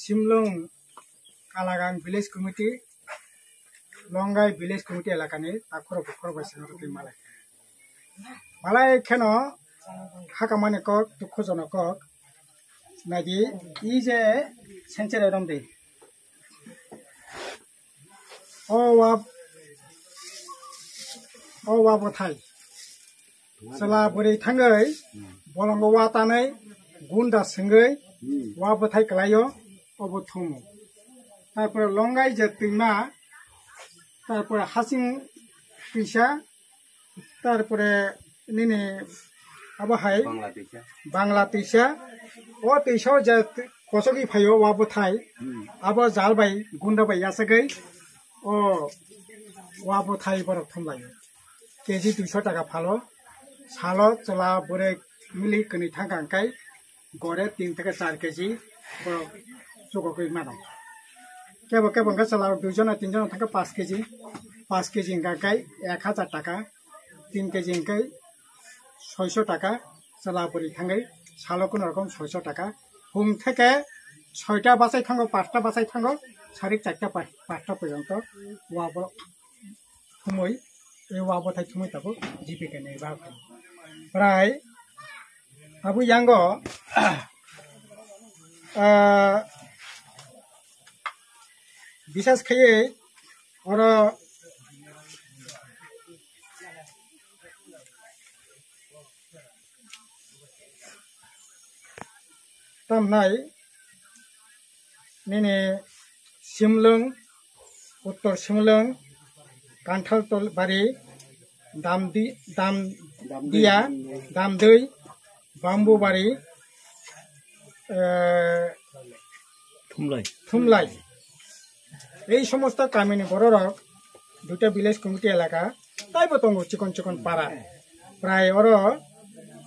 Simlung Kalagang Village Committee, Longai Village Committee Alakani, Akoro Korbasan Malay. Malay Keno, Hakamanekok, to Kozonokok, Nadi, is a century around day. Oh, Wabotai. Sala Buri Tangai, Bolongo Watane, Gunda Singai, Wabotai Kalayo, Obotumu. Tapor Longai Jetima, Tapor Hasing Fisha, Tapor Nini Abahai, Banglatisha, what they show Jet Kosogi Payo Wabotai, Abo Zalbai, Gunda by Yasagai, or Wabotai Borotumlay. Keji 200 টাকা ভালো সালো চলা বরে মিলি কনি থাকাঙ্কাই গড়ে 3 থেকে 4 KG বড় জোগকই madame কেবল কেবল চলা দুজন তিনজন থাকে 5 কেজি 5 কেজি গাকাই 1000 টাকা 3 কেজি গাকাই 600 টাকা চলা বরি থাঙ্গাই সালো কোন রকম 600 টাকা হুম থেকে 6টা বাসাই থাঙ্গো 5টা বাসাই থাঙ্গো 4:30 5টা পর্যন্ত ওয়াব সময় এই ওয়াবথাই সময় তাবো জীবিকা নির্বাহ করে প্রায় আবু ইয়াঙ্গ বিশেষ খেয়ে ওরা তামনাই নেনে সিমলং উত্তর সিমলং কান্ঠাল বাড়ি দামদই বাম্বু বাড়ি থুমলাই এই সমস্ত কামিনী বড়রক দুটা ভিলেজ কমিটি এলাকা তাইবো দङ চিকন চিকন পাড়া প্রায় ওর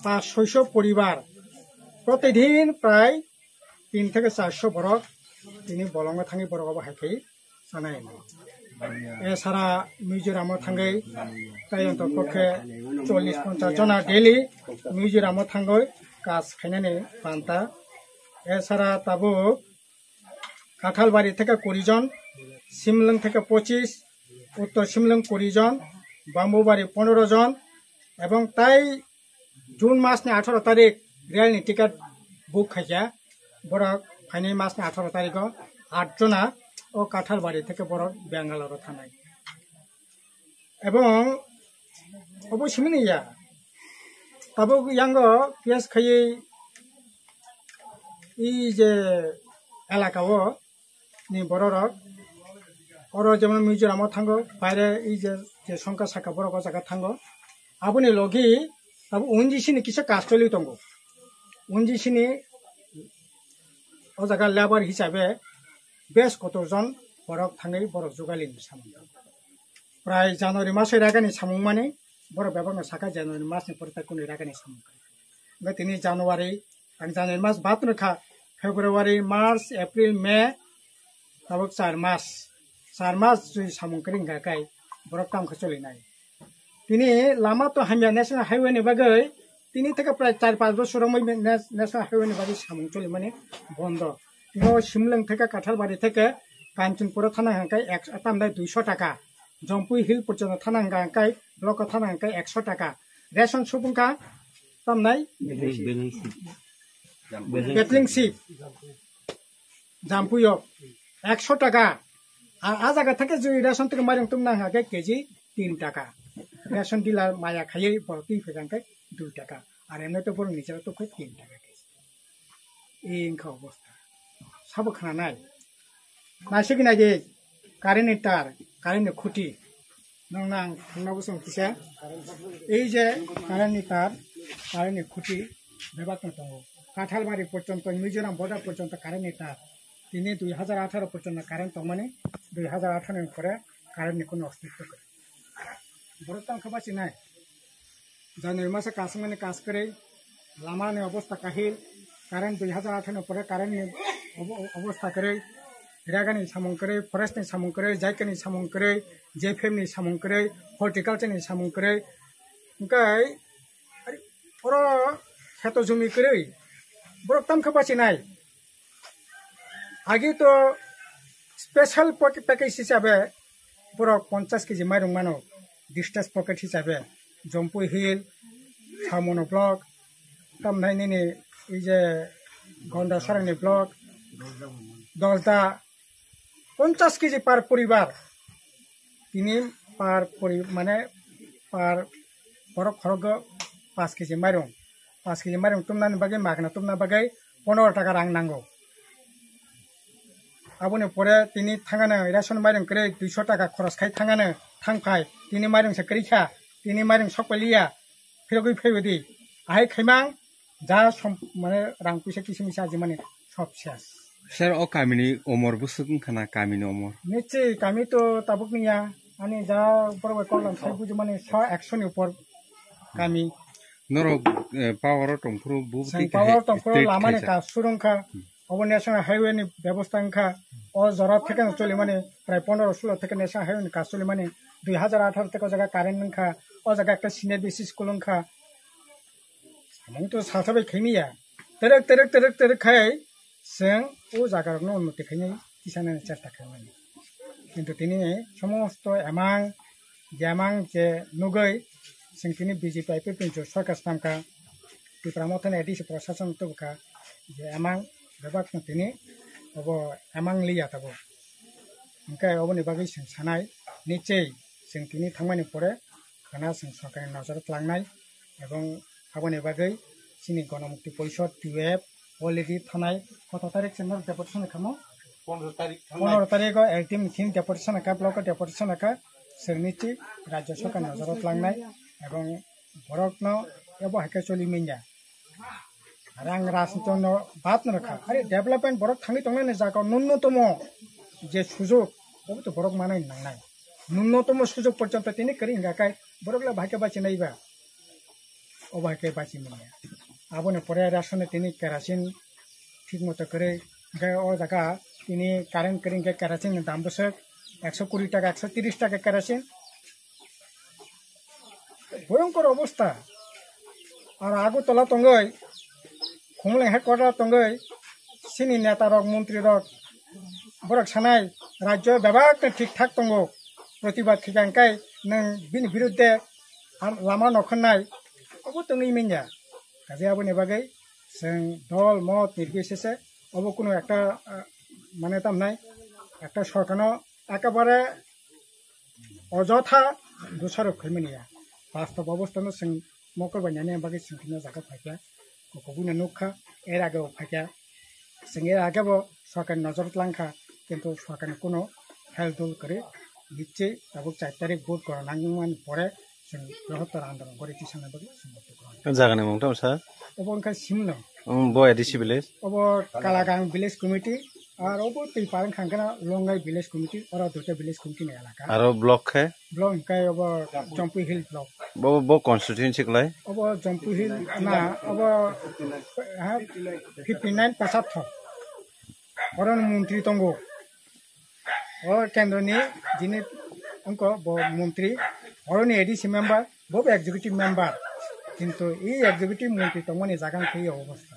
500-600 পরিবার প্রতিদিন প্রায় 3 থেকে 400 বরক তিনি বলঙ্গ থাঙি বরক হাইখাই জানাই এছাড়া মিজোরামও থাঙ্গৈ তাই অন্তপক্ষে 40-50 জনা ডেইলি মিজোরামও থাঙ্গৈ কাজ খাইনাनै পান্তা এছাড়া তাবো কাঁঠালবাড়ি থেকে 20 জন সিমলং থেকে 25 উত্তর সিমলং 20 জন বাম্বুবাড়ি 15 জন এবং তাই জুন মাসনি 18 তারিখ রেলনি টিকেট বুক খাইয়া বড় ফাইনি মাসনি 18 তারিখ 8 জনা ও কাঁঠালবাড়ি থেকে বড় বেঙ্গালোর থানায় এবং অবশ্যই নিয়া তাবো ইয়াঙ্গ পিয়াস খাইয়ে এই যে এলাকাও নি বড়রক ওর যেমন মিজোরামও থাঙ্গো বাইরে এই যে সংখ্যা শাখা বড় জায়গা থাঙ্গো আপনি লগি তাবো উনজিসিনি কিছু কাজ চলি দङ উনজিসিনি ও জায়গা লেবার হিসাবে বেশ কতজন বরক থাঙ্গै বরক जुगालिनि सामुं प्राय জানুয়ারি মাসে রাগানি सामुं माने बर' बेबांनो साका জানুয়ারি मासनि परता कुनि रागानि सामुं ओमफ्राय दिनै জানুয়ারি मास बातनोखा फेब्रुवारि मार्च एप्रिल मे ताबो 4 मास जुइ सामुं करिं गाकाय बरक कामखौ चलिनाय दिनै लामा तो हामिया नेशनल हाइवे नि बागै दिनै থেকে প্রায় 4-5 বছর नेशनल हाइवे नि बागै सामुं चलि माने बन्द नो सिमलং থেকে কাঁঠালবাড়ি থেকে কাঞ্চনপুর থানা হাঙ্কাই 200 টাকা জম্পুই হিল পর্যন্ত থানা হাঙ্কাই ব্লক থানা হাঙ্কাই 100 টাকা রেশন সুপুংকা তামনাই বেটলিং সিপ জাম্পুইও 100 টাকা আর আ জায়গা থেকে যে রেশন থেকে মারিং তুম না হাঙ্কাই কেজি 3 টাকা রেশন ডিলার মায়া খাইয়ে বড়তি ফেগাঙ্কাই 2 টাকা আর এমনি তো বড় নিচে তো 3 টাকা কেজি এই অবস্থা সাবো খানা নাই नासिगि नागे कारेन्टनि तार कारेन्टनि खुटि नोंना थांनांगौ सम किसा এই যে কারেন্টनि तार कारेन्टनि खुटि बेबायदिनो दङ काठालबारि पर्यन्त मिजोराम बर्डार पर्यन्त कारेन्टनि तार दिनै 2018 पर्यन्त कारेन्ट दं माने 2018 नि परे कारेन्टनि কোনো अस्तित्व गैया बरतां खबासि नाय জানুয়ারি মাসে কাজ মানে কাজ করে লামানি অবস্থা কাহিল কারেন্ট 2018 नि परे कारेन्टनि अवस्था करे रागानि सामुं करे फरेस्टनि सामुं करे जायकानि सामुं करे जेफएमनि सामुं करे हर्टिकालचारनि सामुं करे ओंखाय अरो खेत जुमि करे बरक तामखौ बासिनाय আগে তো স্পেশাল প্যাকেজ হিসাবে পুরো 50 কেজি মাইরং মানো ডিস্টেন্স পকেট হিসাবে জম্পু হিল সামনো ব্লক তামনাইনি এই যে গন্ডা সরানি ব্লক দলদা 50 কেজি পার পরিবার তিনি পার মানে পার বরফ খরগ 5 কেজি মাইরং 5 কেজি মাইরং তুমনানি বাগে মাগনা তুমনা বাগে 15 টাকা রাং নাंगौ আবনে পরে তিনি থাঙ্গানো রেশন মাইরং করে 200 টাকা খরচ খাই থাঙ্গানো থাংফাই তিনি মাইরং সাকরিখা তিনি মাইরং সকলিয়া ফেরগই ফেবদি আহাই খাইমাং যা মানে রাং পয়সা কিসিমিসা আজি মানে সব শেষ স্যার ও কামিনি ওমর বুসুক খানা কামিনি ওমর নিশ্চয় কামি তো তাবুক নিয়া আমি যা বড় কলম সাই বুঝি মানে 100 नि উপর কামি নরক পাওয়ার টংফুরু বুবতি পাওয়ার টংফুরু লামানে কা সুরংখা অব ন্যাশনাল হাইওয়ে नि ব্যবস্থা খা ও জরা থেকে চলি মানে প্রায় 15-16 থেকে ন্যাশনাল হাইওয়ে কা চলি মানে 2018 থেকে জায়গা কারেন্ট খা ও জায়গা একটা সিনিয়র বেসিস স্কুল খা আমি তো সাসাবে খেমিয়া তেরেক খাই जों ও জায়গার উন্নতি খাইনি কিসানে চেষ্টা খাইনি কিন্তু তিনি সমস্ত এমাং যে নুগৈ जों তিনি বিজেপি আইপি সরকার স্থানকা ত্রিপুরা মতন এডিসি প্রশাসন তবকা যে এমাং বেবাক তিনি অব এমাং লিয়া তাবো ओंखाय अबनि बागै जों सानाय निश्चय जों তিনি थांमानि परे खाना जों सरकारनि नजराव लांनाय एबं अबनि बागै जोंनि गणमुक्ति परिषद टिएफ अलरेडी थानाय कत तारिख जों डेपुटेसन खामो 15 तारिख एकदिन थिन डेपुटेसन का ब्लक डेपुटेसन का जों निश्चय राज्य सरकारनि नजराव लांनाय एबं बरकनो एबो हाके चलि मिन्या रां राजनीतिनो बात नखा अरे डेभलपमेंट बरक थांगि तंगने जागा न्यूनतम যে সুযোগ ও তো বরক মানে নাই ন্যূনতম সুযোগ পর্যন্ত তিনি করি গাকাই বরকলা ভাগ্য বাঁচি নাইবা ও ভাগ্য বাঁচি মিলে আবনে পরে রাশনে তিনি কেরাসিন ঠিক মতো করে ও জায়গা তিনি কারেন্ট করি কেরাসিন দাম বসে 120 টাকা 130 টাকা কেরাসিন ভয়ঙ্কর অবস্থা আর আগরতলা তঙ্গই খুমলে হেডকোয়ার্টার তঙ্গই সিনি নেতা রক মন্ত্রী রক बरक सानाय राज्य बेबाक ठीक ठाक दंगो प्रतिबाद खिगांकाय नों बिनि बिरुद्धे लामा नखनाय अबो तंगै मिन्या काजे आबोनि बागै जों दल मत निर्बिशेषे अबो कोनो একটা মানে তামनाय একটা সরকারनो একেবারে অযথা দোষারোপ খাইমিনিया বাস্তব অবস্থানো जों মকরবাইনানি बागै जोंखिना जागा फायख्या गगुना नुखा एर आगे फायख्या जों एर आगेबो सरकारनि नजर लांखा কিন্তু সরকারের কোনো হেলদুল করে নিচ্ছে এবং 4 তারিখ ভোট গণনাঙ্গমান পরে जों বৃহত্তর আন্দোলন করে কিসানের বাকি সম্মত করা জাগানে মংটাম স্যার অবনকা সিমনো বয়াদিসি ভিলেজ অব কালাগাং ভিলেজ কমিটি আর অব তিপাং খাঙ্গনা লঙ্গাই ভিলেজ কমিটি আর দুটা ভিলেজ কমিটি নে এলাকা আর ব্লক হে ব্লক কাই অব জম্পু হিল ব্লক ব কনস্টিটিউয়েন্সি কলাই অব জম্পু হিল না অব 59 75 অরণ মন্ত্রী তঙ্গ ও কেন্দ্রনি যিনি অঙ্ক মন্ত্রী অরণি এডিসি মেম্বার বব এক্সিকিউটিভ মেম্বার কিন্তু এই এক্সিকিউটিভ মন্ত্রী তমনি জাগান সেই অবস্থা